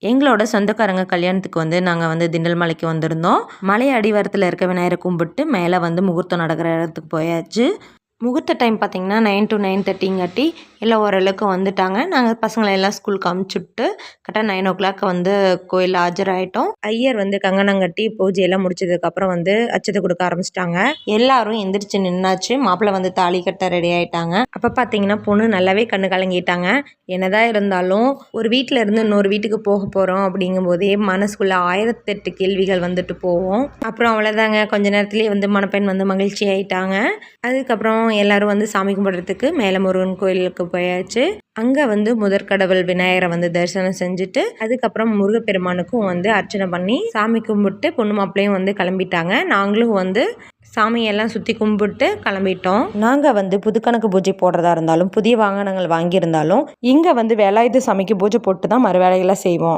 எங்களோட சொந்தக்காரங்க கல்யாணத்துக்கு வந்து நாங்கள் வந்து திண்டல் மலைக்கு வந்திருந்தோம். மலை அடிவாரத்தில் இருக்க விநாயகரை கும்பிட்டு மேலே வந்து முகூர்த்தம் நடக்கிற இடத்துக்கு போயாச்சு. முகூர்த்த டைம் பார்த்திங்கன்னா 9 to 9:30 எல்லாம் ஓரளவுக்கு வந்துட்டாங்க. நாங்கள் பசங்களை எல்லாம் ஸ்கூலுக்கு அமுச்சுட்டு கரெக்டாக 9 o'clock வந்து கோயிலில் ஆஜராயிட்டோம். ஐயர் வந்து கங்கணம் கட்டி பூஜையெல்லாம் முடிச்சதுக்கப்புறம் வந்து அச்சதை கொடுக்க ஆரம்பிச்சிட்டாங்க. எல்லாரும் எந்திரிச்சு நின்னாச்சு. மாப்பிள்ளை வந்து தாலி கட்ட ரெடி ஆயிட்டாங்க. அப்போ பார்த்தீங்கன்னா பொண்ணு நல்லாவே கண்ணு கலங்கிட்டாங்க. என்னதான் இருந்தாலும் ஒரு வீட்டில் இருந்து இன்னொரு வீட்டுக்கு போக போகிறோம் அப்படிங்கும்போதே மனசுக்குள்ள 1008 கேள்விகள் வந்துட்டு போவோம். அப்புறம் அவ்வளோதாங்க, கொஞ்ச நேரத்துலேயே வந்து மணப்பெண் வந்து மகிழ்ச்சி ஆயிட்டாங்க. அதுக்கப்புறம் எல்லாரும் வந்து சாமி கும்பிட்றதுக்கு மேலே முருகன் கோயிலுக்கு போயாச்சு. அங்கே வந்து முதற்கடவுள் விநாயகரை வந்து தரிசனம் செஞ்சுட்டு அதுக்கப்புறம் முருகப்பெருமானுக்கும் வந்து அர்ச்சனை பண்ணி சாமி கும்பிட்டு பொண்ணு மாப்பிள்ளையும் வந்து கிளம்பிட்டாங்க. நாங்களும் வந்து சாமியெல்லாம் சுற்றி கும்பிட்டு கிளம்பிட்டோம். நாங்கள் வந்து புதுக்கணக்கு பூஜை போடுறதா இருந்தாலும் புதிய வாகனங்கள் வாங்கியிருந்தாலும் இங்கே வந்து வேலாயுத சாமிக்கு பூஜை போட்டு தான் மறு வேலைகளை செய்வோம்.